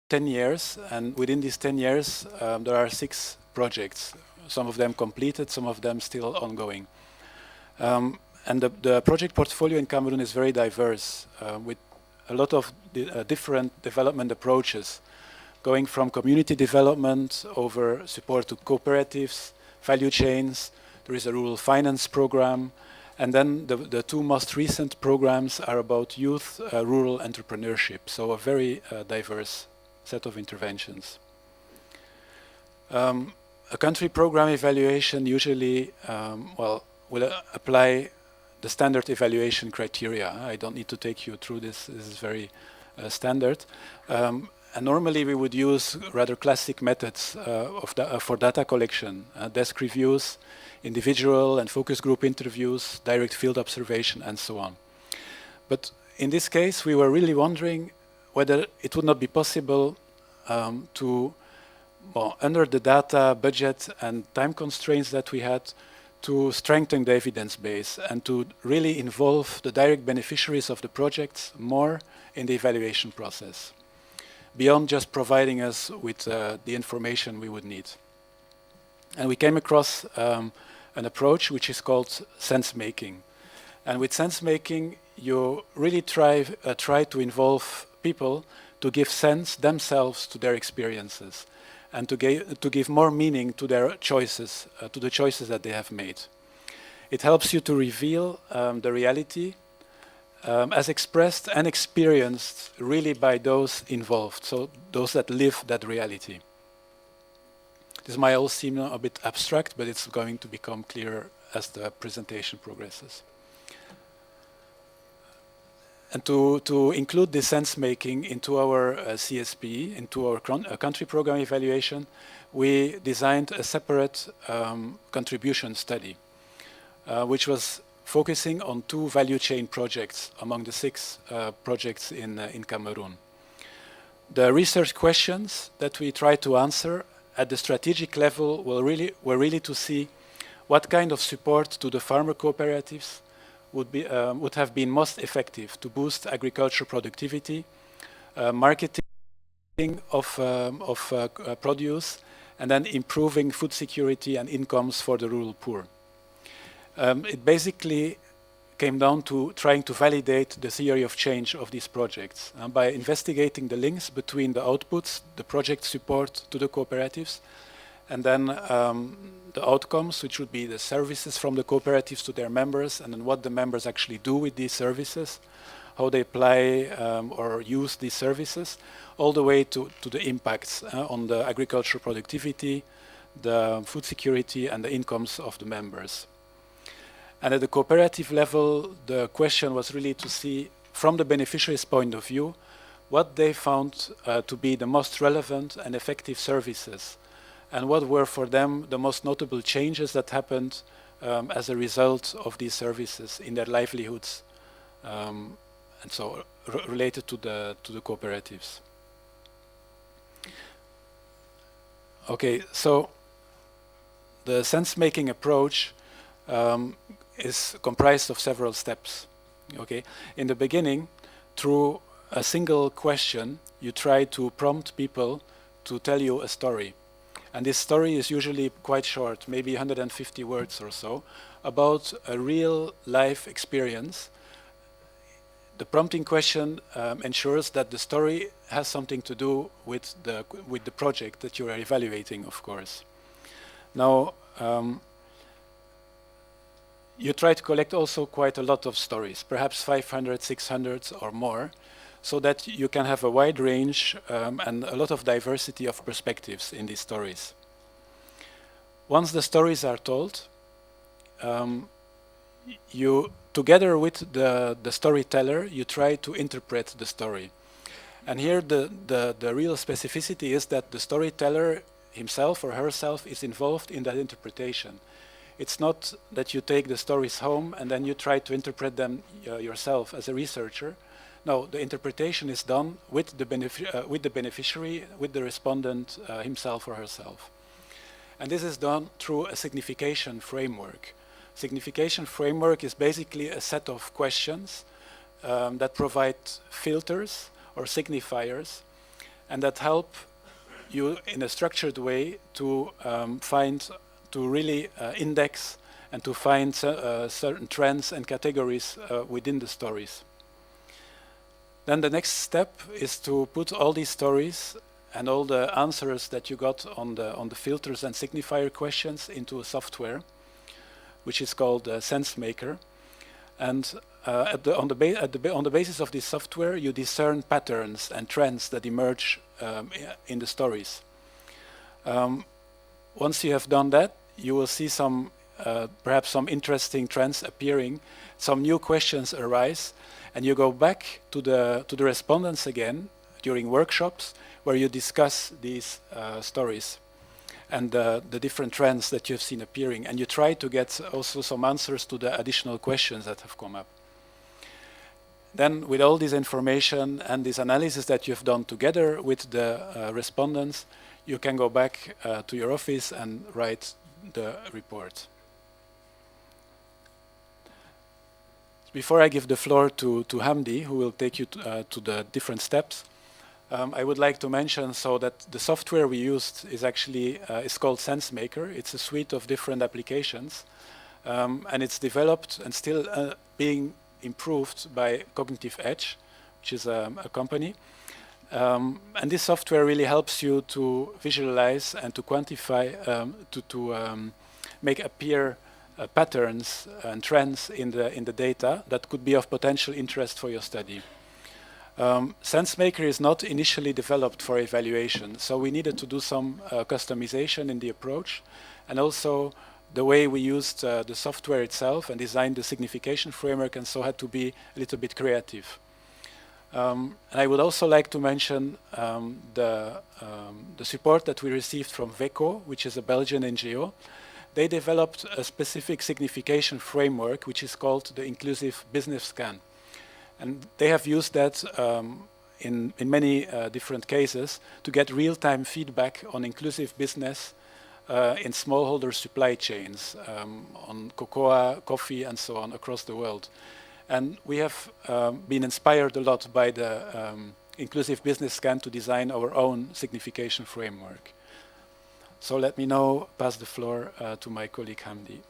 10 years, and within these 10 years, there are 6 projects, some of them completed, some of them still ongoing. And the project portfolio in Cameroon is very diverse, with a lot of different development approaches, going from community development over support to cooperatives, value chains. There is a rural finance program, and then the 2 most recent programs are about youth rural entrepreneurship, so a very diverse set of interventions. A country program evaluation usually will apply the standard evaluation criteria. I don't need to take you through this. This is very standard. And normally we would use rather classic methods for data collection, desk reviews, individual and focus group interviews, direct field observation, and so on. But in this case, we were really wondering whether it would not be possible to, under the data, budget, and time constraints that we had, to strengthen the evidence base and to really involve the direct beneficiaries of the projects more in the evaluation process, beyond just providing us with the information we would need. And we came across an approach which is called Sensemaking. And with Sensemaking, you really try to involve people to give sense themselves to their experiences, and to give more meaning to their choices, to the choices that they have made. It helps you to reveal the reality as expressed and experienced really by those involved, so those that live that reality. This might all seem a bit abstract, but it's going to become clearer as the presentation progresses. And to include this sense-making into our CSP, into our country program evaluation, we designed a separate contribution study, which was focusing on 2 value chain projects among the 6 projects in Cameroon. The research questions that we tried to answer at the strategic level were really to see what kind of support to the farmer cooperatives would have been most effective to boost agriculture productivity, marketing of produce, and then improving food security and incomes for the rural poor. It basically came down to trying to validate the theory of change of these projects by investigating the links between the outputs, the project support to the cooperatives, and then the outcomes, which would be the services from the cooperatives to their members, and then what the members actually do with these services, how they apply or use these services, all the way to the impacts on the agricultural productivity, the food security, and the incomes of the members. And at the cooperative level, the question was really to see, from the beneficiaries' point of view, what they found to be the most relevant and effective services, and what were for them the most notable changes that happened as a result of these services in their livelihoods, and so related to the cooperatives. Okay, so the sense-making approach is comprised of several steps. Okay, in the beginning, through a single question, you try to prompt people to tell you a story. And this story is usually quite short, maybe 150 words or so, about a real life experience. The prompting question ensures that the story has something to do with the project that you are evaluating, of course. Now, you try to collect also quite a lot of stories, perhaps 500, 600 or more, so that you can have a wide range and a lot of diversity of perspectives in these stories. Once the stories are told, you, together with the storyteller, you try to interpret the story. And here the real specificity is that the storyteller himself or herself is involved in that interpretation. It's not that you take the stories home and then you try to interpret them yourself as a researcher. No, the interpretation is done with the beneficiary, with the respondent himself or herself. And this is done through a signification framework. Signification framework is basically a set of questions that provide filters or signifiers and that help you in a structured way to to really index and to find certain trends and categories within the stories. Then the next step is to put all these stories and all the answers that you got on the filters and signifier questions into a software, which is called Sensemaker. And on the basis of this software, you discern patterns and trends that emerge in the stories. Once you have done that, you will see some perhaps some interesting trends appearing, some new questions arise, and you go back to the respondents again during workshops where you discuss these stories and the different trends that you've seen appearing, and you try to get also some answers to the additional questions that have come up. Then with all this information and this analysis that you've done together with the respondents, you can go back to your office and write the report. Before I give the floor to Hamdi, who will take you to the different steps, I would like to mention that the software we used is actually is called Sensemaker. It's a suite of different applications, and it's developed and still being improved by Cognitive Edge, which is a company. And this software really helps you to visualize and to quantify, to make appear patterns and trends in the data that could be of potential interest for your study. Sensemaker is not initially developed for evaluation, so we needed to do some customization in the approach, and also the way we used the software itself and designed the signification framework, and so had to be a little bit creative. And I would also like to mention the support that we received from VECO, which is a Belgian NGO. They developed a specific signification framework, which is called the Inclusive Business Scan. And they have used that in many different cases to get real-time feedback on inclusive business in smallholder supply chains, on cocoa, coffee, and so on across the world. And we have been inspired a lot by the Inclusive Business Scan to design our own signification framework. So let me now pass the floor to my colleague Hamdi.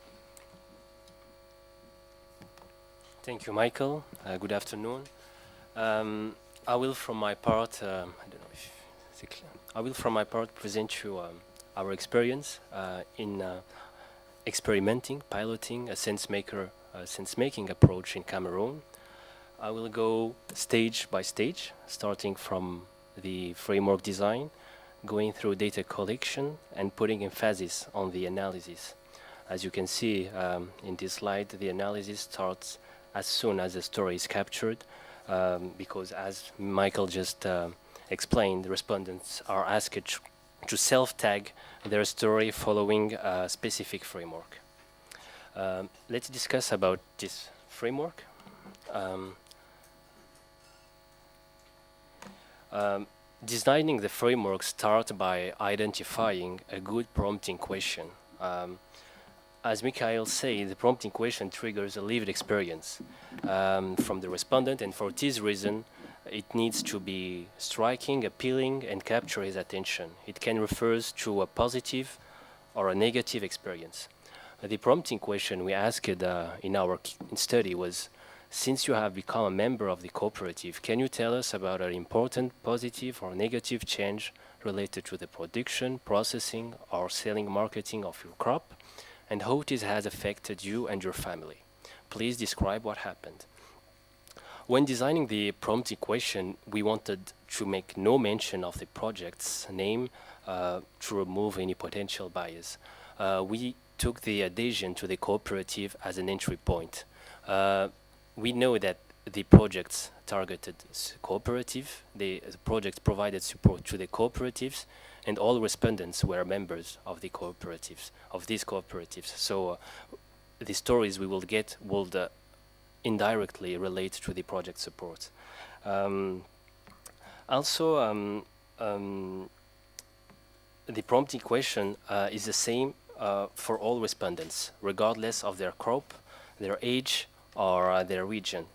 Thank you, Michael. Good afternoon. I will, from my part, present you our experience in experimenting, piloting a sense-making approach in Cameroon. I will go stage by stage, starting from the framework design, going through data collection, and putting emphasis on the analysis. As you can see in this slide, the analysis starts as soon as the story is captured, because as Michael just explained, the respondents are asked to self-tag their story following a specific framework. Let's discuss about this framework. Designing the framework starts by identifying a good prompting question. As Mikhail said, the prompting question triggers a lived experience from the respondent, and for this reason, it needs to be striking, appealing, and capture his attention. It can refer to a positive or a negative experience. The prompting question we asked in our study was, since you have become a member of the cooperative, can you tell us about an important positive or negative change related to the production, processing, or selling marketing of your crop, and how this has affected you and your family? Please describe what happened. When designing the prompting question, we wanted to make no mention of the project's name to remove any potential bias. We took the adhesion to the cooperative as an entry point. We know that the projects targeted cooperative, the project provided support to the cooperatives, and all respondents were members of the cooperatives, of these cooperatives. So the stories we will get will indirectly relate to the project support. Also, the prompting question is the same for all respondents, regardless of their crop, their age, or their region.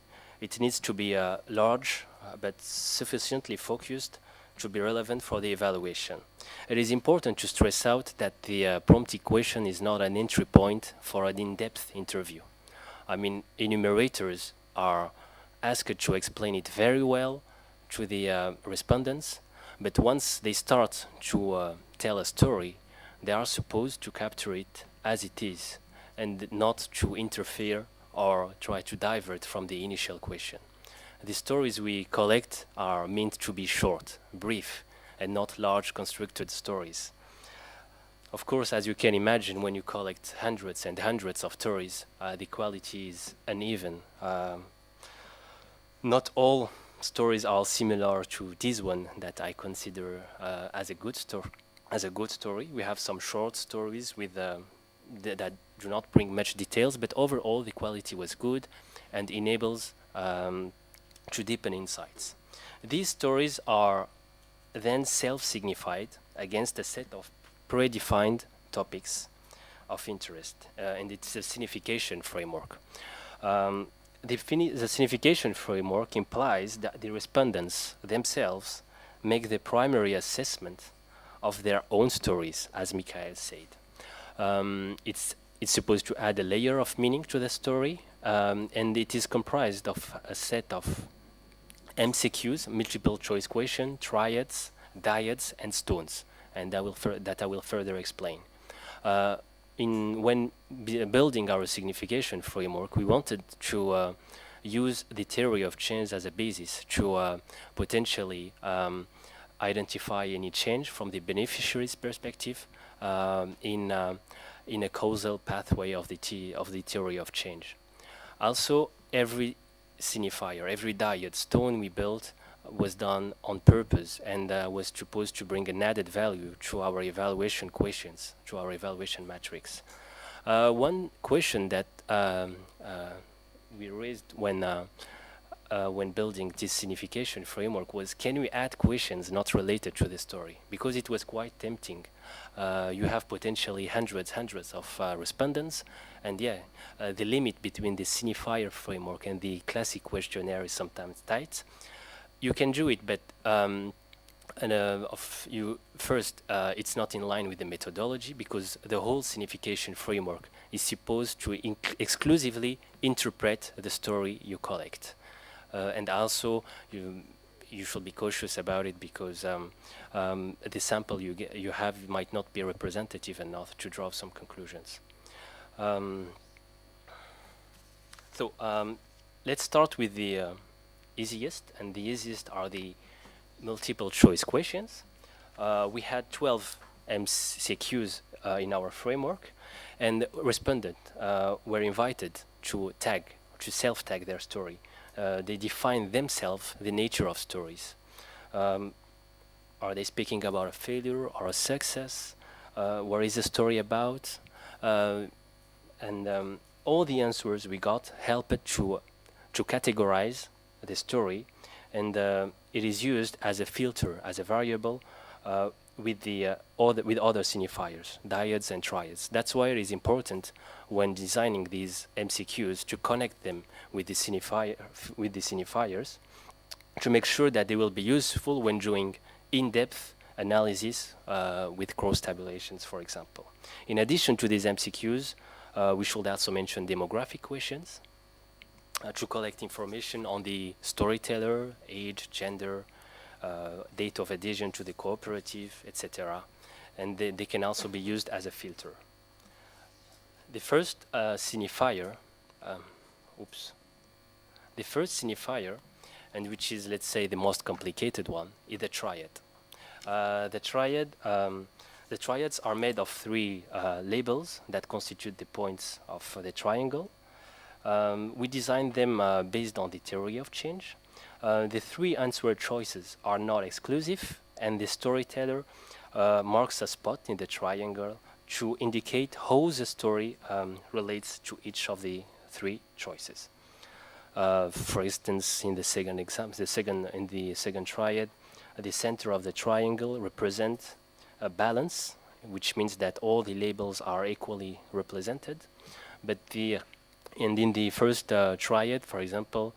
It needs to be large, but sufficiently focused to be relevant for the evaluation. It is important to stress out that the prompt equation is not an entry point for an in-depth interview. I mean, enumerators are asked to explain it very well to the respondents, but once they start to tell a story, they are supposed to capture it as it is and not to interfere or try to divert from the initial question. The stories we collect are meant to be short, brief, and not large constructed stories. Of course, as you can imagine, when you collect hundreds and hundreds of stories, the quality is uneven. Not all stories are similar to this one that I consider as a good story. We have some short stories with that do not bring much details, but overall the quality was good and enables to deepen insights. These stories are then self-signified against a set of predefined topics of interest, and it's a signification framework. The signification framework implies that the respondents themselves make the primary assessment of their own stories, as Mikhail said. It's supposed to add a layer of meaning to the story, and it is comprised of a set of MCQs, multiple choice question, triads, dyads, and stones, and that I will further explain. When building our signification framework, we wanted to use the theory of change as a basis to potentially identify any change from the beneficiary's perspective in a causal pathway of the theory of change. Also, every signifier, every dyad stone we built was done on purpose and was supposed to bring an added value to our evaluation questions, to our evaluation matrix. One question that we raised when building this signification framework was, can we add questions not related to the story? Because it was quite tempting. You have potentially hundreds of respondents, and the limit between the signifier framework and the classic questionnaire is sometimes tight. You can do it, but it's not in line with the methodology, because the whole signification framework is supposed to exclusively interpret the story you collect. And also, you should be cautious about it, because the sample you have might not be representative enough to draw some conclusions. Let's start with the easiest, and the easiest are the multiple choice questions. We had 12 MCQs in our framework, and respondents were invited to self-tag their story. They define themselves the nature of stories. Are they speaking about a failure or a success? What is the story about? And all the answers we got helped to categorize the story, and it is used as a filter, as a variable with other signifiers, dyads and triads. That's why it is important when designing these MCQs to connect them with the signifiers to make sure that they will be useful when doing in-depth analysis with cross tabulations, for example. In addition to these MCQs, we should also mention demographic questions to collect information on the storyteller, age, gender, date of adhesion to the cooperative, etc. And they can also be used as a filter. The first signifier, and which is, let's say, the most complicated one, is the triad. The triads are made of three labels that constitute the points of the triangle. We designed them based on the theory of change. The three answer choices are not exclusive, and the storyteller marks a spot in the triangle to indicate how the story relates to each of the three choices. For instance, in the second example, in the second triad, the center of the triangle represents a balance, which means that all the labels are equally represented. But in the first triad, for example,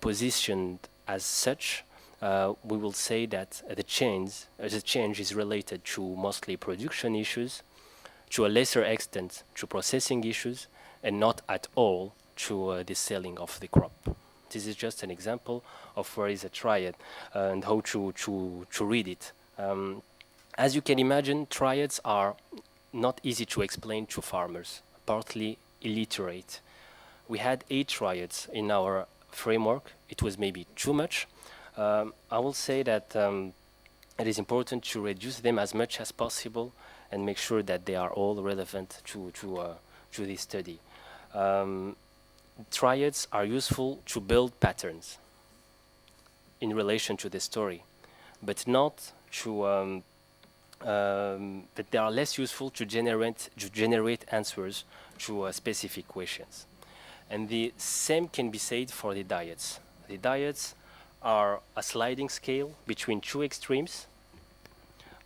positioned as such, we will say that the change is related to mostly production issues, to a lesser extent to processing issues, and not at all to the selling of the crop. This is just an example of where is a triad and how to read it. As you can imagine, triads are not easy to explain to farmers, partly illiterate. We had 8 triads in our framework. It was maybe too much. I will say that it is important to reduce them as much as possible and make sure that they are all relevant to this study. Triads are useful to build patterns in relation to the story, but not to but they are less useful to generate answers to specific questions. And the same can be said for the diets. The diets are a sliding scale between 2 extremes,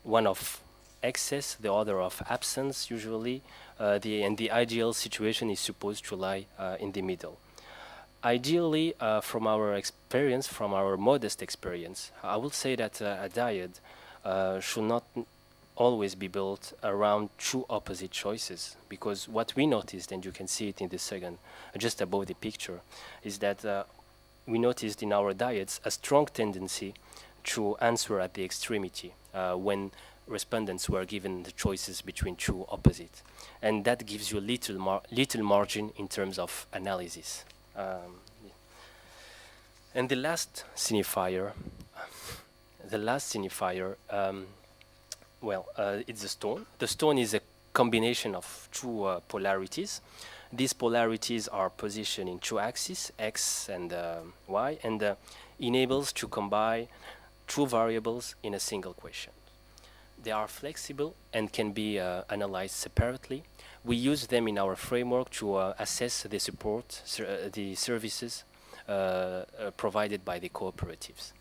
one of excess, the other of absence usually, and the ideal situation is supposed to lie in the middle. Ideally, from our experience, from our modest experience, I will say that a diet should not always be built around 2 opposite choices, because what we noticed, and you can see it in the second, just above the picture, is that we noticed in our diets a strong tendency to answer at the extremity when respondents were given the choices between 2 opposites, and that gives you little margin in terms of analysis. And the last signifier, it's the stone. The stone is a combination of 2 polarities. These polarities are positioned in 2 axes, x and y, and enables to combine 2 variables in a single question. They are flexible and can be analyzed separately. We use them in our framework to assess the support, the services provided by the cooperatives.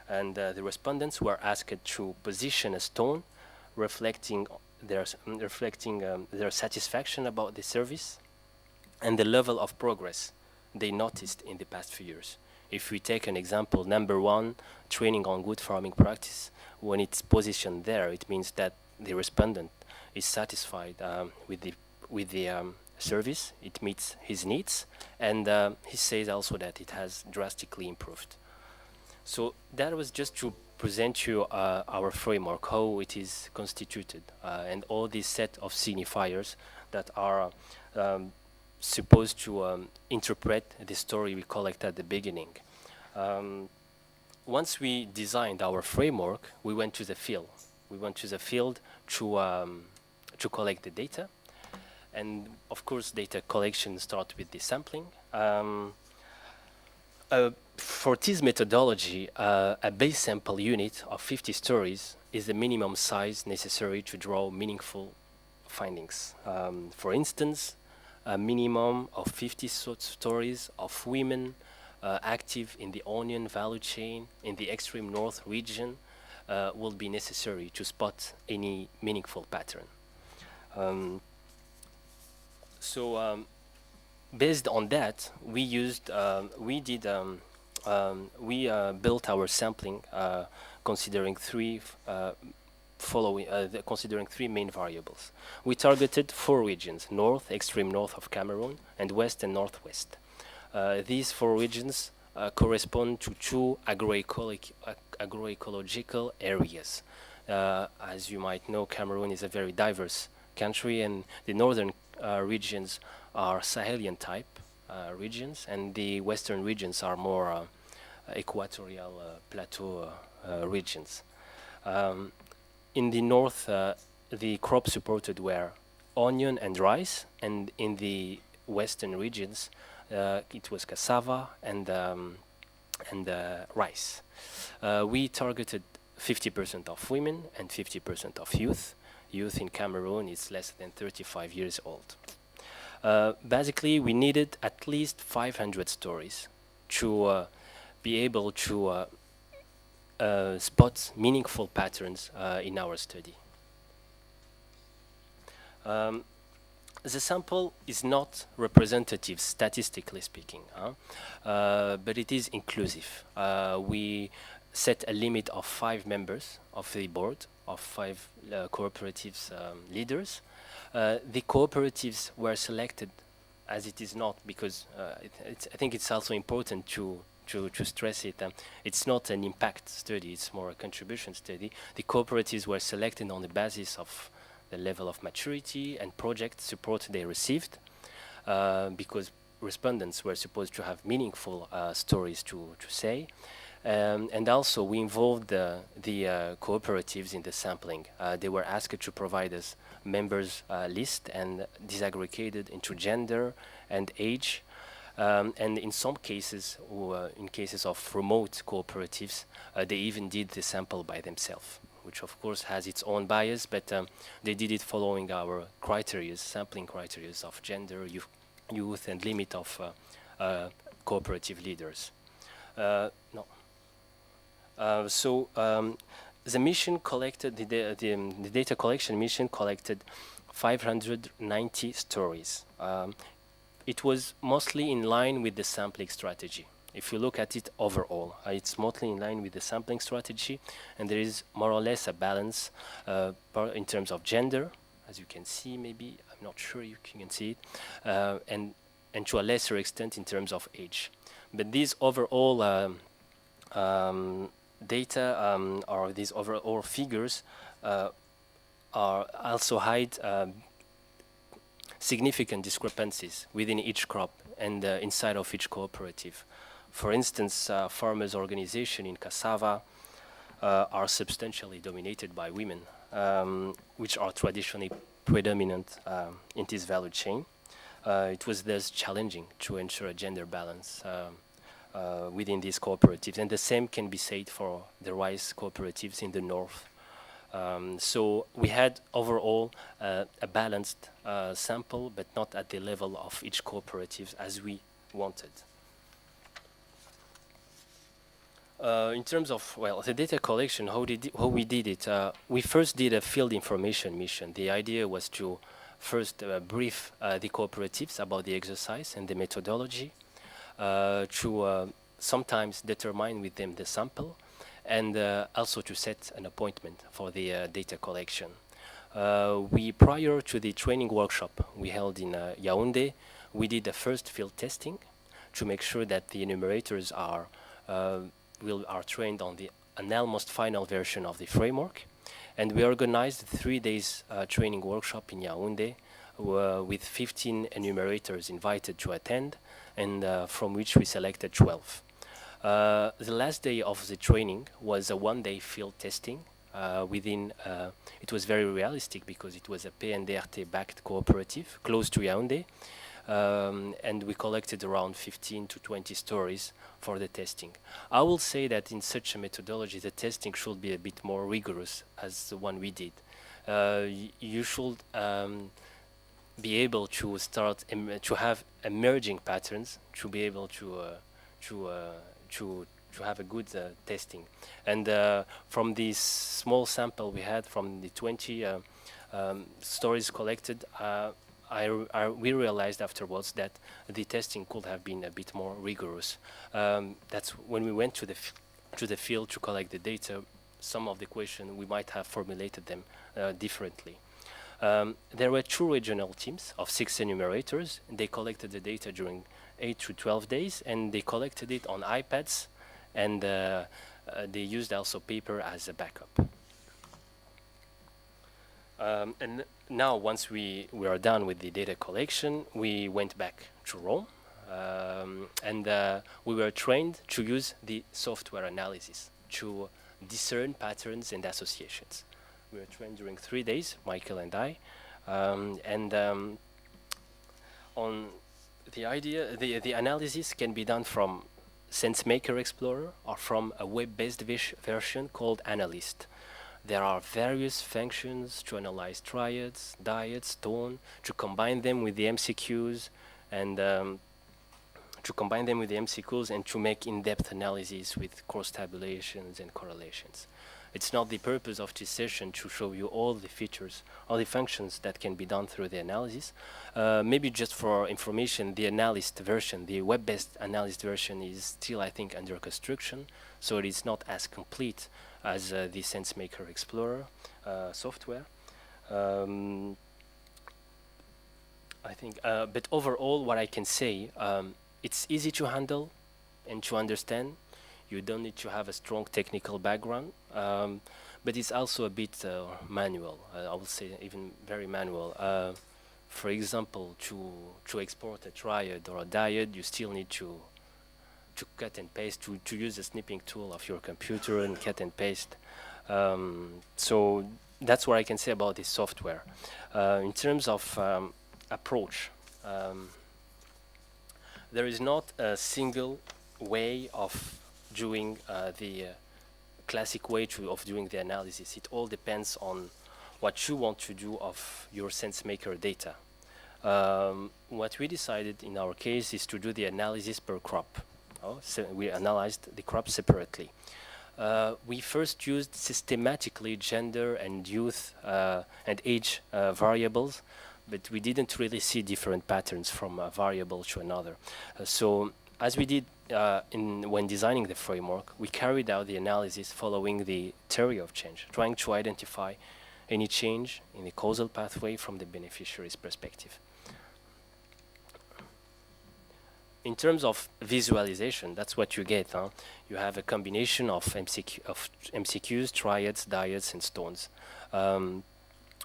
And the respondents were asked to position a stone reflecting their satisfaction about the service and the level of progress they noticed in the past few years. If we take an example, number 1, training on good farming practice, when it's positioned there, it means that the respondent is satisfied with the service, it meets his needs, and he says also that it has drastically improved. So that was just to present you our framework, how it is constituted, and all these set of signifiers that are supposed to interpret the story we collect at the beginning. Once we designed our framework, we went to the field. We went to the field to collect the data, and of course, data collection starts with the sampling. For this methodology, a base sample unit of 50 stories is the minimum size necessary to draw meaningful findings. For instance, a minimum of 50 stories of women active in the onion value chain in the extreme north region will be necessary to spot any meaningful pattern. Based on that, we built our sampling considering 3 main variables. We targeted 4 regions: north, extreme north of Cameroon, and west and northwest. These 4 regions correspond to 2 agroecological areas. As you might know, Cameroon is a very diverse country, and the northern regions are Sahelian type regions, and the western regions are more equatorial plateau regions. In the north, the crops supported were onion and rice, and in the western regions, it was cassava and rice. We targeted 50% of women and 50% of youth. Youth in Cameroon is less than 35 years old. Basically, we needed at least 500 stories to be able to spot meaningful patterns in our study. The sample is not representative, statistically speaking, but it is inclusive. We set a limit of 5 members of the board, of 5 cooperatives leaders. The cooperatives were selected, as it is not, because I think it's also important to stress it. It's not an impact study, it's more a contribution study. The cooperatives were selected on the basis of the level of maturity and project support they received, because respondents were supposed to have meaningful stories to say. And also we involved the cooperatives in the sampling. They were asked to provide us members list and disaggregated into gender and age. And in some cases, in cases of remote cooperatives, they even did the sample by themselves, which of course has its own bias, but they did it following our criteria, sampling criteria of gender, youth, and limit of cooperative leaders. The mission collected, the data collection mission collected 590 stories. It was mostly in line with the sampling strategy. If you look at it overall, it's mostly in line with the sampling strategy, and there is more or less a balance in terms of gender, as you can see, maybe, I'm not sure you can see it, and to a lesser extent in terms of age. But these overall data or these overall figures are also hide significant discrepancies within each crop and inside of each cooperative. For instance, farmers' organization in cassava are substantially dominated by women, which are traditionally predominant in this value chain. It was thus challenging to ensure a gender balance within these cooperatives, and the same can be said for the rice cooperatives in the north. So we had overall a balanced sample, but not at the level of each cooperative as we wanted. In terms of, well, the data collection, how we did it, we first did a field information mission. The idea was to first brief the cooperatives about the exercise and the methodology, to sometimes determine with them the sample, and also to set an appointment for the data collection. Prior to the training workshop we held in Yaoundé, we did the first field testing to make sure that the enumerators are trained on an almost final version of the framework. And we organized 3 days training workshop in Yaoundé with 15 enumerators invited to attend, and from which we selected 12. The last day of the training was a 1-day field testing. It was very realistic because it was a PNDRT-backed cooperative close to Yaoundé, and we collected around 15 to 20 stories for the testing. I will say that in such a methodology, the testing should be a bit more rigorous as the one we did. You should be able to start to have emerging patterns, to be able to have a good testing. And from this small sample we had, from the 20 stories collected, we realized afterwards that the testing could have been a bit more rigorous. That's when we went to the field to collect the data. Some of the questions we might have formulated them differently. There were 2 regional teams of 6 enumerators. They collected the data during 8 to 12 days, and they collected it on iPads, and they used also paper as a backup. And now, once we are done with the data collection, we went back to Rome, and we were trained to use the software analysis to discern patterns and associations. We were trained during 3 days, Michael and I, on the idea, the analysis can be done from Sensemaker Explorer or from a web-based version called Analyst. There are various functions to analyze triads, diets, tone, to combine them with the MCQs, and to make in-depth analysis with cross tabulations and correlations. It's not the purpose of this session to show you all the features, all the functions that can be done through the analysis. Maybe just for information, the Analyst version, the web-based Analyst version is still, I think, under construction, so it is not as complete as the Sensemaker Explorer software. I think, but overall, what I can say, it's easy to handle and to understand. You don't need to have a strong technical background, but it's also a bit manual. I would say even very manual. For example, to export a triad or a diad, you still need to cut and paste, to use the snipping tool of your computer and cut and paste. So that's what I can say about this software. In terms of approach, there is not a single way of doing the classic way of doing the analysis. It all depends on what you want to do of your Sensemaker data. What we decided in our case is to do the analysis per crop. So we analyzed the crop separately. We first used systematically gender and youth and age variables, but we didn't really see different patterns from a variable to another. So as we did when designing the framework, we carried out the analysis following the theory of change, trying to identify any change in the causal pathway from the beneficiary's perspective. In terms of visualization, that's what you get. You have a combination of MCQs, triads, diads, and stones.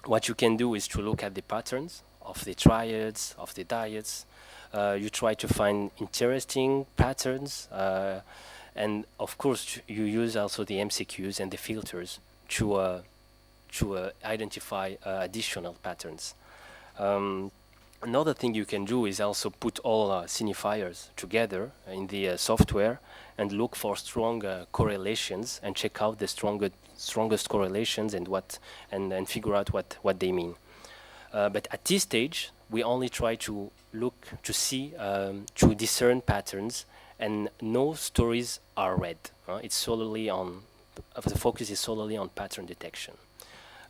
What you can do is to look at the patterns of the triads, of the diads. You try to find interesting patterns, and of course you use also the MCQs and the filters to identify additional patterns. Another thing you can do is also put all signifiers together in the software and look for strong correlations and check out the strongest correlations and figure out what they mean. But at this stage, we only try to look to see to discern patterns, and no stories are read. It's solely on the focus is solely on pattern detection.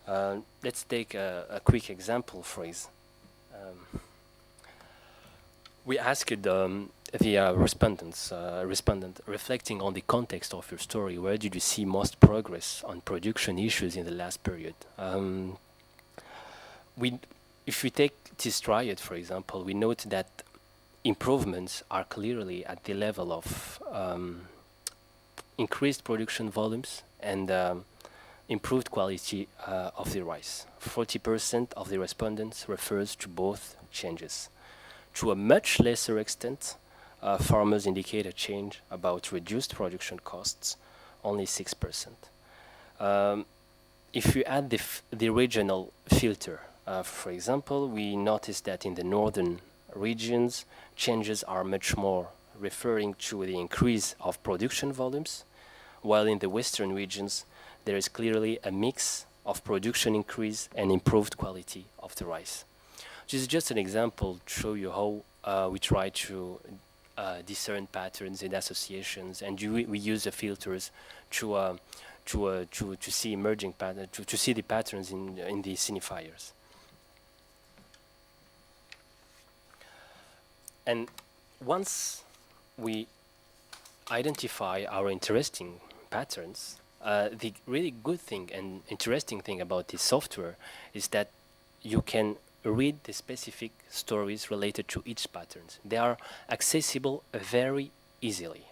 Let's take a quick example phrase. We asked the respondent, reflecting on the context of your story, where did you see most progress on production issues in the last period? If we take this triad, for example, we note that improvements are clearly at the level of increased production volumes and improved quality of the rice. 40% of the respondents refers to both changes. To a much lesser extent, farmers indicate a change about reduced production costs, only 6%. If you add the regional filter, for example, we notice that in the northern regions, changes are much more referring to the increase of production volumes, while in the western regions, there is clearly a mix of production increase and improved quality of the rice. This is just an example to show you how we try to discern patterns and associations, and we use the filters to see emerging patterns, to see the patterns in the signifiers. And once we identify our interesting patterns, the really good thing and interesting thing about this software is that you can read the specific stories related to each pattern. They are accessible very easily.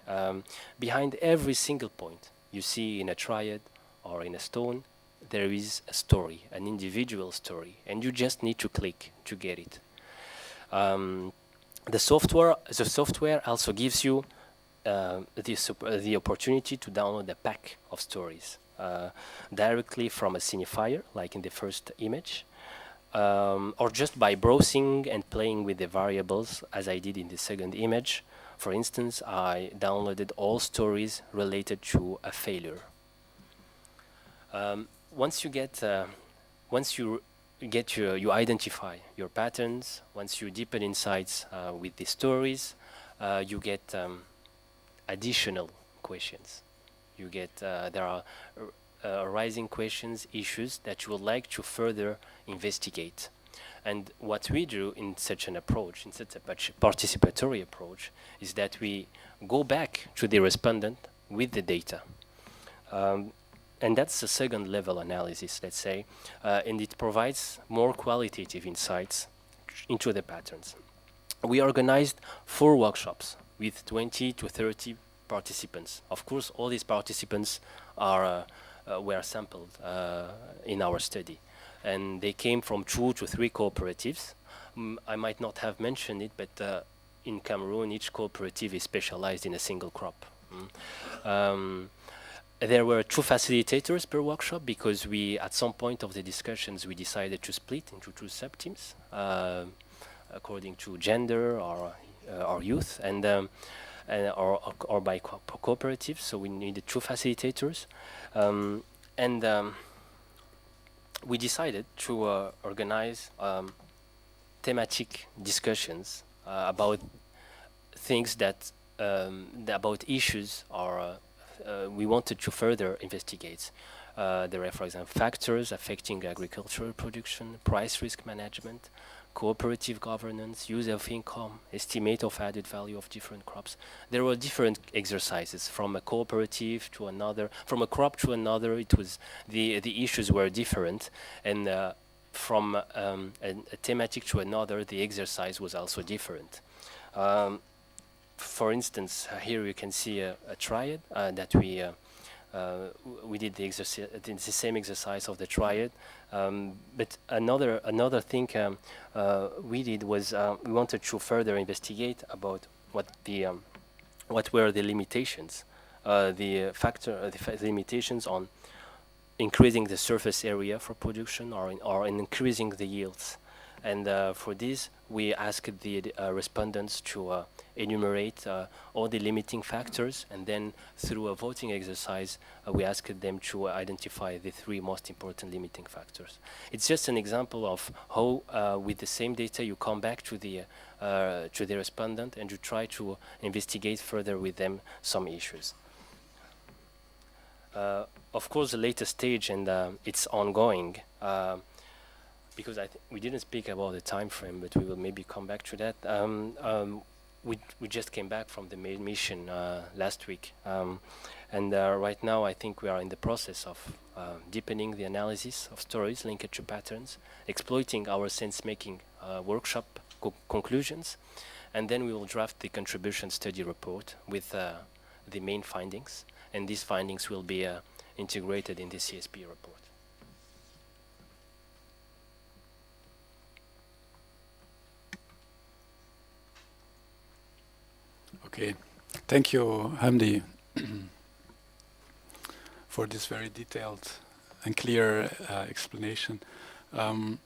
Behind every single point you see in a triad or in a stone, there is a story, an individual story, and you just need to click to get it. The software also gives you the opportunity to download a pack of stories directly from a signifier, like in the first image, or just by browsing and playing with the variables, as I did in the second image. For instance, I downloaded all stories related to a failure. Once you identify your patterns, once you deepen insights with the stories, you get additional questions. You get there are arising questions, issues that you would like to further investigate. And what we do in such an approach, in such a participatory approach, is that we go back to the respondent with the data. And that's the second level analysis, let's say, and it provides more qualitative insights into the patterns. We organized 4 workshops with 20 to 30 participants. Of course, all these participants were sampled in our study, and they came from 2 to 3 cooperatives. I might not have mentioned it, but in Cameroon, each cooperative is specialized in a single crop. There were 2 facilitators per workshop because at some point of the discussions, we decided to split into 2 sub-teams according to gender or youth or by cooperatives. So we needed 2 facilitators, and we decided to organize thematic discussions about things about issues we wanted to further investigate. There are, for example, factors affecting agricultural production, price risk management, cooperative governance, use of income, estimate of added value of different crops. There were different exercises from a cooperative to another, from a crop to another. It was the issues were different, and from a thematic to another, the exercise was also different. For instance, here you can see a triad that we did the same exercise of the triad, but another thing we did was we wanted to further investigate about what were the limitations, the limitations on increasing the surface area for production or in increasing the yields. And for this, we asked the respondents to enumerate all the limiting factors, and then through a voting exercise, we asked them to identify the 3 most important limiting factors. It's just an example of how, with the same data, you come back to the respondent and you try to investigate further with them some issues. Of course, the latest stage, and it's ongoing, because we didn't speak about the time frame, but we will maybe come back to that. We just came back from the main mission last week, and right now I think we are in the process of deepening the analysis of stories linked to patterns, exploiting our sense-making workshop conclusions, and then we will draft the contribution study report with the main findings, and these findings will be integrated in the CSP report. Okay, thank you, Hamdi, for this very detailed and clear explanation. To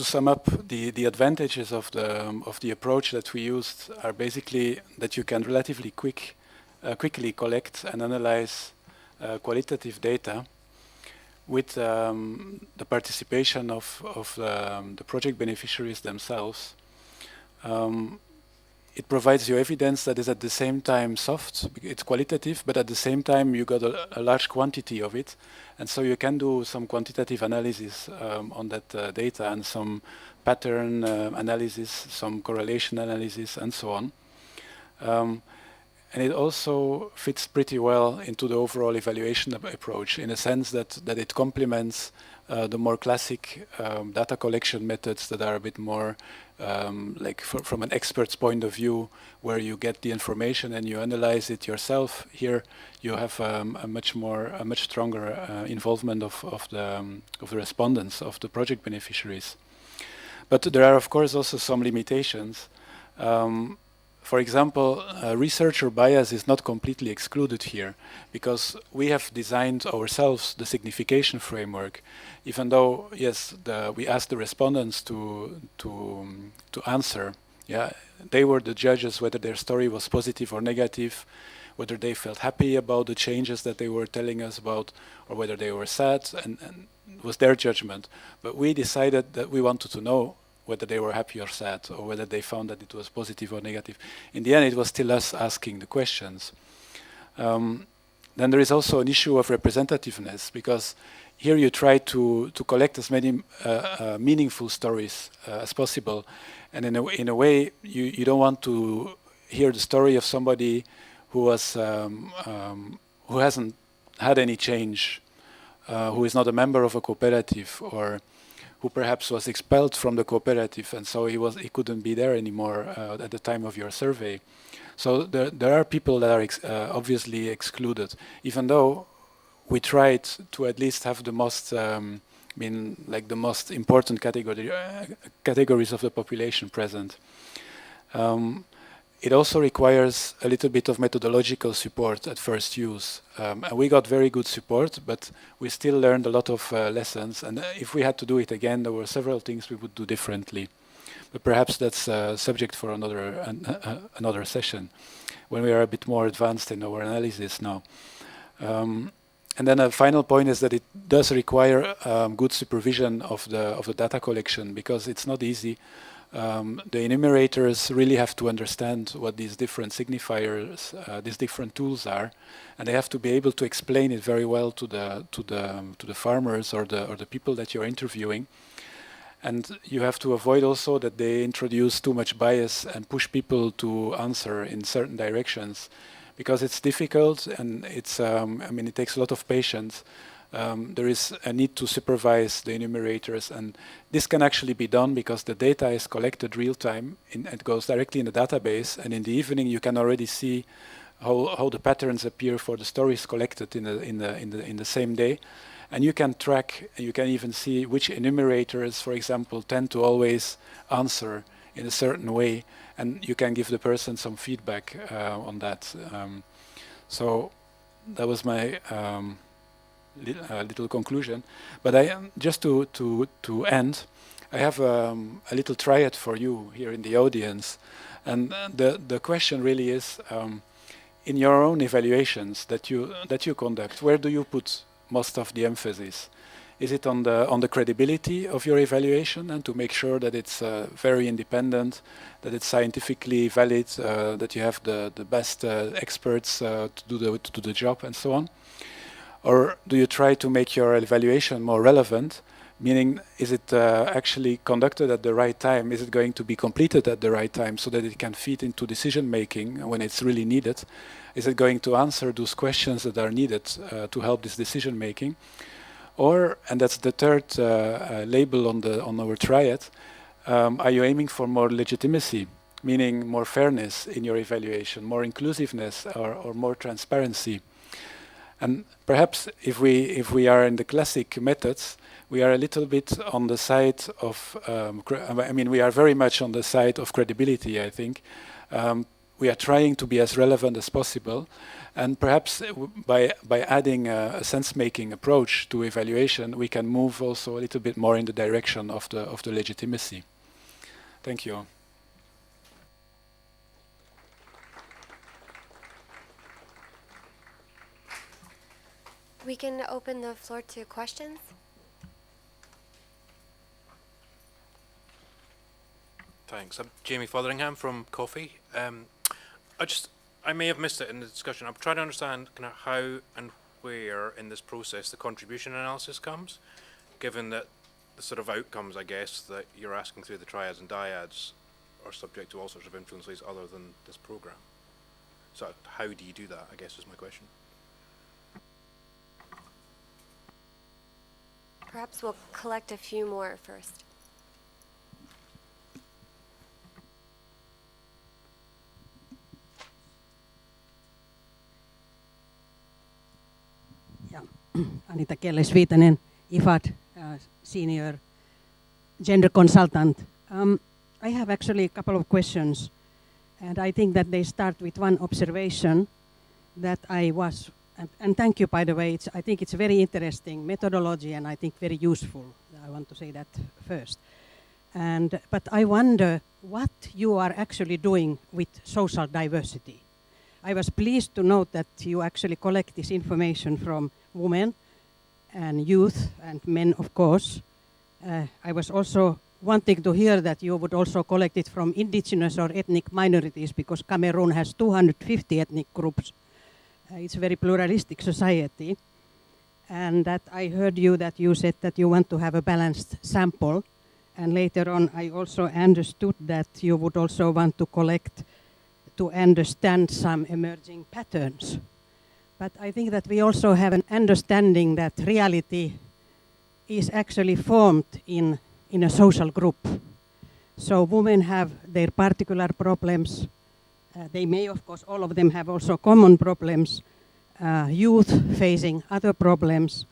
sum up, the advantages of the approach that we used are basically that you can relatively quickly collect and analyze qualitative data with the participation of the project beneficiaries themselves. It provides you evidence that is at the same time soft, it's qualitative, but at the same time you got a large quantity of it, and so you can do some quantitative analysis on that data and some pattern analysis, some correlation analysis, and so on. And it also fits pretty well into the overall evaluation approach in a sense that it complements the more classic data collection methods that are a bit more like from an expert's point of view, where you get the information and you analyze it yourself. Here you have a much stronger involvement of the respondents, of the project beneficiaries. But there are of course also some limitations. For example, researcher bias is not completely excluded here, because we have designed ourselves the signification framework, even though, yes, we asked the respondents to answer. Yeah, they were the judges whether their story was positive or negative, whether they felt happy about the changes that they were telling us about, or whether they were sad, and it was their judgment. But we decided that we wanted to know whether they were happy or sad, or whether they found that it was positive or negative. In the end, it was still us asking the questions. then there is also an issue of representativeness, because here you try to collect as many meaningful stories as possible, and in a way you don't want to hear the story of somebody who hasn't had any change, who is not a member of a cooperative, or who perhaps was expelled from the cooperative, and so he couldn't be there anymore at the time of your survey. So there are people that are obviously excluded, even though we tried to at least have the most, like the most important categories of the population present. It also requires a little bit of methodological support at first use. And we got very good support, but we still learned a lot of lessons. And if we had to do it again, there were several things we would do differently. But perhaps that's a subject for another session, when we are a bit more advanced in our analysis now. And then a final point is that it does require good supervision of the data collection, because it's not easy. The enumerators really have to understand what these different signifiers, these different tools are, and they have to be able to explain it very well to the farmers or the people that you're interviewing. And you have to avoid also that they introduce too much bias and push people to answer in certain directions, because it's difficult and it's it takes a lot of patience. There is a need to supervise the enumerators, and this can actually be done because the data is collected real time. It goes directly in the database, and in the evening you can already see how the patterns appear for the stories collected in the same day, and you can track. You can even see which enumerators, for example, tend to always answer in a certain way, and you can give the person some feedback on that. So that was my little conclusion. But just to end, I have a little triad for you here in the audience, and the question really is, in your own evaluations that you conduct, where do you put most of the emphasis? Is it on the credibility of your evaluation, and to make sure that it's very independent, that it's scientifically valid, that you have the best experts to do the job, and so on? Or do you try to make your evaluation more relevant? Meaning, is it actually conducted at the right time? Is it going to be completed at the right time so that it can feed into decision making when it's really needed? Is it going to answer those questions that are needed to help this decision making? Or, and that's the third label on our triad, are you aiming for more legitimacy, meaning more fairness in your evaluation, more inclusiveness, or more transparency? And perhaps if we are in the classic methods, we are a little bit on the side of, we are very much on the side of credibility, I think. We are trying to be as relevant as possible. And perhaps by adding a sense-making approach to evaluation, we can move also a little bit more in the direction of the legitimacy. Thank you. We can open the floor to questions. Thanks. I'm Jamie Fotheringham from Coffee. I may have missed it in the discussion. I'm trying to understand kind of how and where in this process the contribution analysis comes, given that the sort of outcomes, I guess, that you're asking through the triads and dyads are subject to all sorts of influences other than this program. So how do you do that, I guess, is my question. Perhaps we'll collect a few more first. Anita Kelle-Sviitanen, IFAD, Senior Gender Consultant. I have actually a couple of questions, and I think that they start with one observation that and thank you, by the way. I think it's a very interesting methodology, and I think very useful. I want to say that first. But I wonder what you are actually doing with social diversity. I was pleased to note that you actually collect this information from women and youth and men, of course. I was also wanting to hear that you would also collect it from indigenous or ethnic minorities, because Cameroon has 250 ethnic groups. It's a very pluralistic society. And that I heard you that you said that you want to have a balanced sample. And later on, I also understood that you would also want to collect to understand some emerging patterns. But I think that we also have an understanding that reality is actually formed in a social group. So women have their particular problems. They may, of course, all of them have also common problems. Youth facing other problems.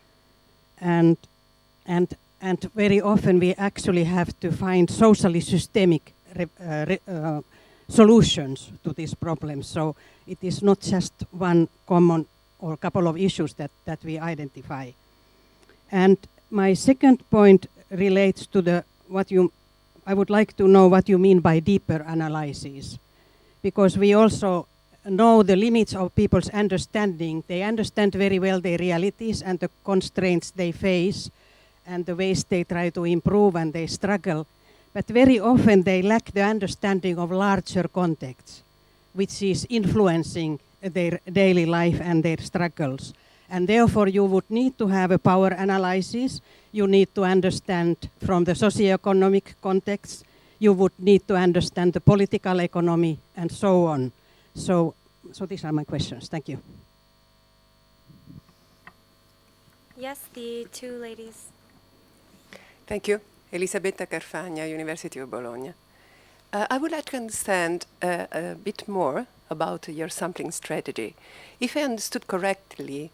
And very often we actually have to find socially systemic solutions to these problems. So it is not just one common or a couple of issues that we identify. And my second point relates to I would like to know what you mean by deeper analysis, because we also know the limits of people's understanding. They understand very well their realities and the constraints they face and the ways they try to improve and they struggle. But very often they lack the understanding of larger contexts, which is influencing their daily life and their struggles. And therefore you would need to have a power analysis. You need to understand from the socioeconomic context. You would need to understand the political economy and so on. So these are my questions. Thank you. Yes, the two ladies. Thank you. Elisabetta Carfagna, University of Bologna. I would like to understand a bit more about your sampling strategy. If I understood correctly,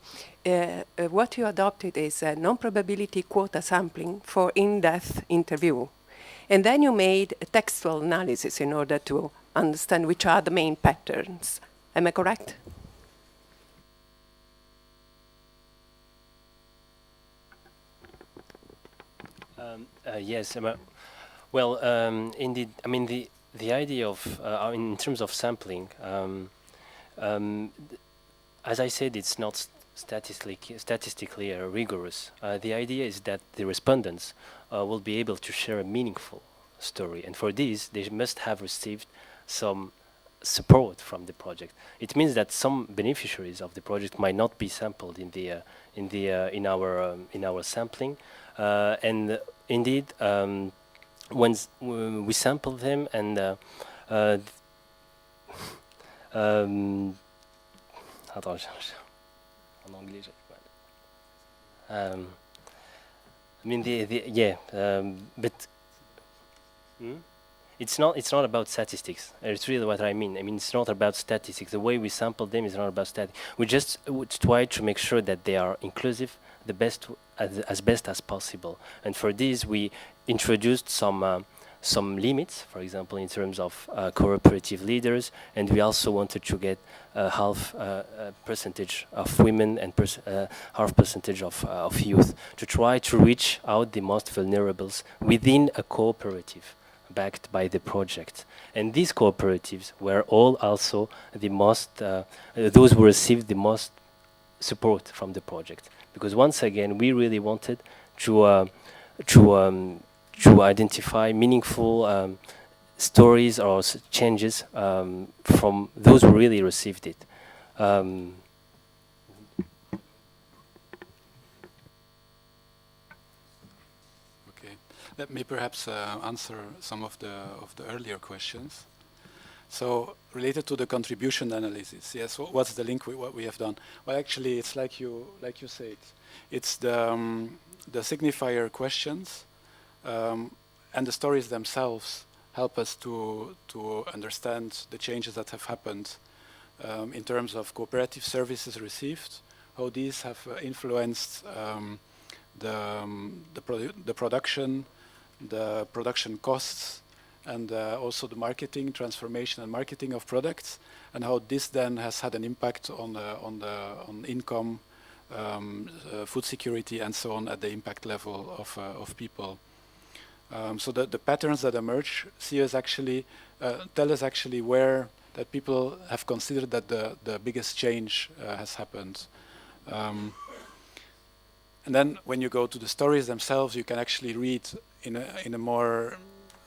what you adopted is a non-probability quota sampling for in-depth interview. And then you made a textual analysis in order to understand which are the main patterns. Am I correct? Yes. Indeed. I mean, the idea of in terms of sampling, as I said, it's not statistically rigorous. The idea is that the respondents will be able to share a meaningful story, and for this, they must have received some support from the project. It means that some beneficiaries of the project might not be sampled in our sampling, and indeed, when we sample them and it's not about statistics. It's really what I mean. I mean, it's not about statistics. The way we sample them is not about statistics. We just would try to make sure that they are inclusive, the best as best as possible. And for this, we introduced some limits, for example, in terms of cooperative leaders, and we also wanted to get half percentage of women and half percentage of youth to try to reach out the most vulnerables within a cooperative backed by the project. And these cooperatives were all also the most, those who received the most support from the project. Because once again, we really wanted to identify meaningful stories or changes from those who really received it. Okay, let me perhaps answer some of the earlier questions. So related to the contribution analysis, yes, what's the link with what we have done? Well, actually, it's like you said, it's the signifier questions and the stories themselves help us to understand the changes that have happened in terms of cooperative services received, how these have influenced the production costs, and also the marketing, transformation and marketing of products, and how this then has had an impact on income, food security, and so on at the impact level of people. So the patterns that emerge tell us actually where that people have considered that the biggest change has happened. And then when you go to the stories themselves, you can actually read in a more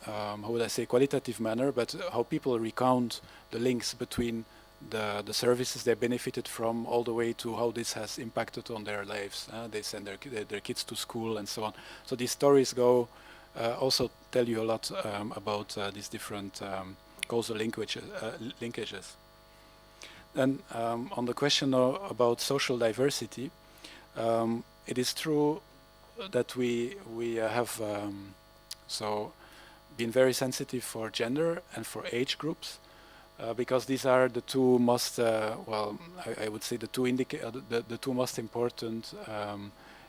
how would I say, qualitative manner, but how people recount the links between the services they benefited from, all the way to how this has impacted on their lives. They send their kids to school and so on. So these stories go also tell you a lot about these different causal linkages. And on the question about social diversity, it is true that we have been very sensitive for gender and for age groups, because these are the two most, I would say the two most important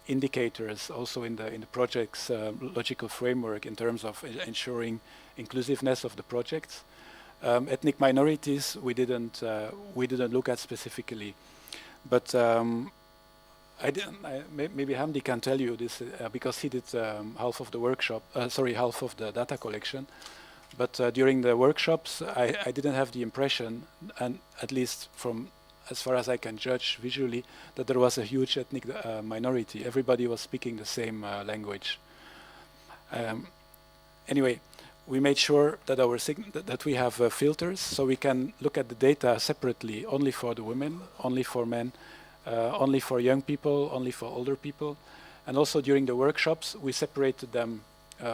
indicators also in the project's logical framework in terms of ensuring inclusiveness of the projects. Ethnic minorities we didn't look at specifically, but maybe Hamdi can tell you this because he did half of the workshop, half of the data collection. But during the workshops, I didn't have the impression, and at least from as far as I can judge visually, that there was a huge ethnic minority. Everybody was speaking the same language. Anyway, we made sure that that we have filters, so we can look at the data separately, only for the women, only for men, only for young people, only for older people. And also during the workshops, we separated them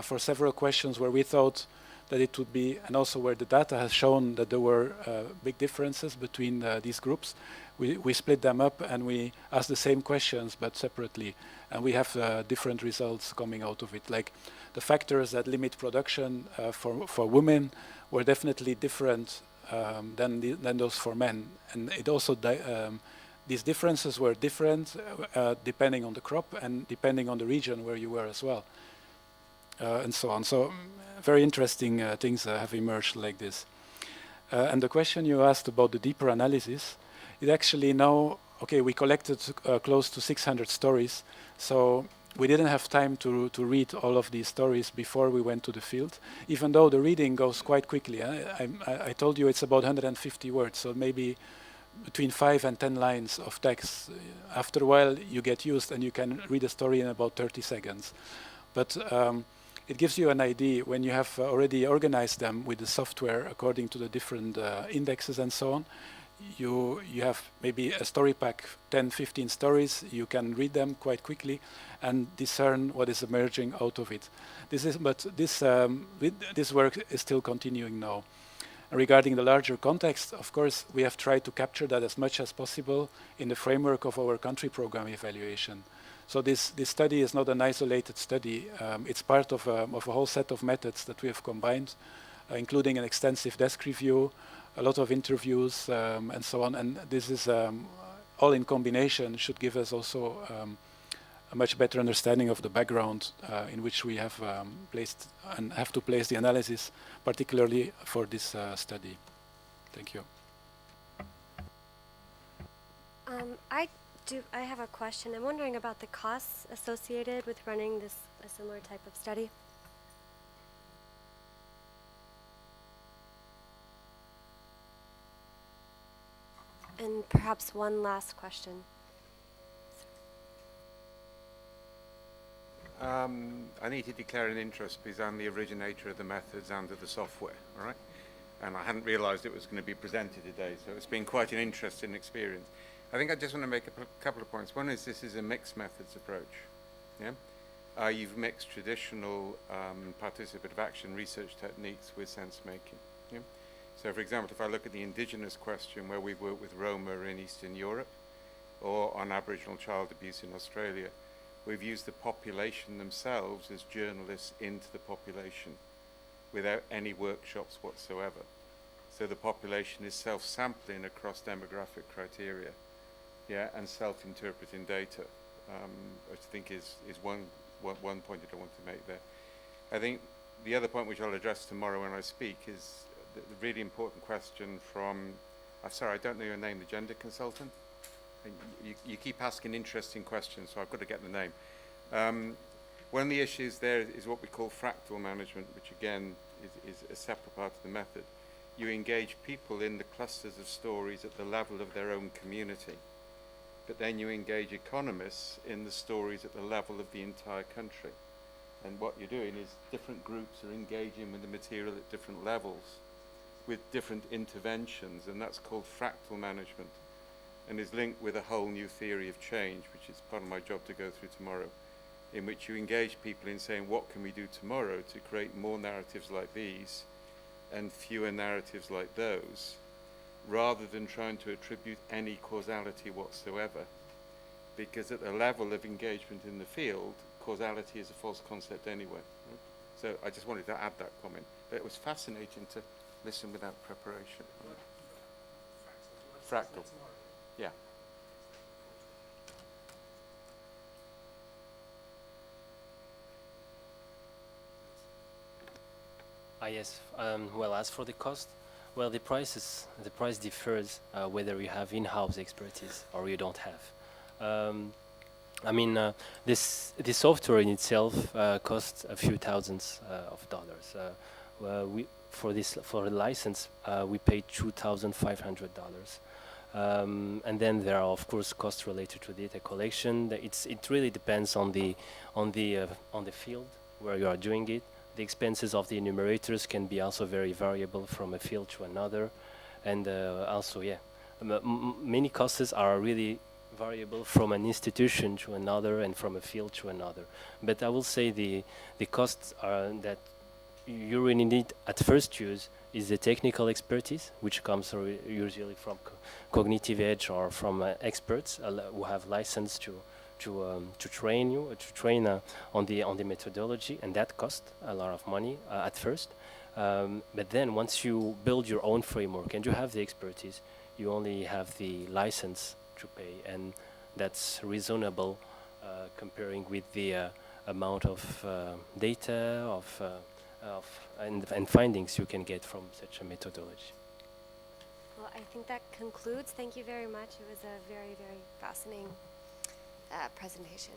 for several questions where we thought that it would be, and also where the data has shown that there were big differences between these groups. We split them up and we asked the same questions but separately, and we have different results coming out of it. Like the factors that limit production for women were definitely different than those for men, and it also these differences were different depending on the crop and depending on the region where you were as well, and so on. So very interesting things have emerged like this. And the question you asked about the deeper analysis, it actually now, okay, we collected close to 600 stories, so we didn't have time to read all of these stories before we went to the field, even though the reading goes quite quickly. I told you it's about 150 words, so maybe between 5 and 10 lines of text. After a while, you get used and you can read a story in about 30 seconds. But it gives you an idea when you have already organized them with the software according to the different indexes and so on. You have maybe a story pack, 10, 15 stories. You can read them quite quickly and discern what is emerging out of it. This work is still continuing now. Regarding the larger context, of course, we have tried to capture that as much as possible in the framework of our country program evaluation. So this study is not an isolated study. It's part of a whole set of methods that we have combined, including an extensive desk review, a lot of interviews, and so on. And this is all in combination should give us also a much better understanding of the background in which we have placed and have to place the analysis, particularly for this study. Thank you. I have a question. I'm wondering about the costs associated with running a similar type of study. And perhaps one last question. I need to declare an interest because I'm the originator of the methods and of the software, all right? And I hadn't realized it was going to be presented today, so it's been quite an interesting experience. I think I just want to make a couple of points. One is this is a mixed methods approach, yeah? You've mixed traditional participative action research techniques with sense-making, yeah? So for example, if I look at the indigenous question where we've worked with Roma in Eastern Europe or on Aboriginal child abuse in Australia, we've used the population themselves as journalists into the population without any workshops whatsoever. So the population is self-sampling across demographic criteria, yeah, and self-interpreting data, which I think is one point that I want to make there. I think the other point which I'll address tomorrow when I speak is the really important question from, sorry, I don't know your name, the gender consultant? You keep asking interesting questions, so I've got to get the name. One of the issues there is what we call fractal management, which again is a separate part of the method. You engage people in the clusters of stories at the level of their own community, but then you engage economists in the stories at the level of the entire country. And what you're doing is different groups are engaging with the material at different levels. with different interventions, and that's called fractal management, and is linked with a whole new theory of change, which is part of my job to go through tomorrow, in which you engage people in saying, what can we do tomorrow to create more narratives like these and fewer narratives like those, rather than trying to attribute any causality whatsoever. Because at the level of engagement in the field, causality is a false concept anyway. Right? So I just wanted to add that comment. But it was fascinating to listen without preparation. Fractal. Yeah. Yes. Well, as for the cost, well, the price differs whether you have in-house expertise or you don't have. I mean, this software in itself costs a few thousands of dollars. For the license, we paid $2,500. And then there are, of course, costs related to data collection. It really depends on the field where you are doing it. The expenses of the enumerators can be also very variable from a field to another, and also, yeah, many costs are really variable from an institution to another and from a field to another. But I will say the costs are that you really need at first use is the technical expertise, which comes usually from cognitive edge or from experts who have license to train you, on the methodology, and that costs a lot of money at first. But then once you build your own framework and you have the expertise, you only have the license to pay, and that's reasonable comparing with the amount of data and findings you can get from such a methodology. Well, I think that concludes. Thank you very much. It was a very, very fascinating presentation.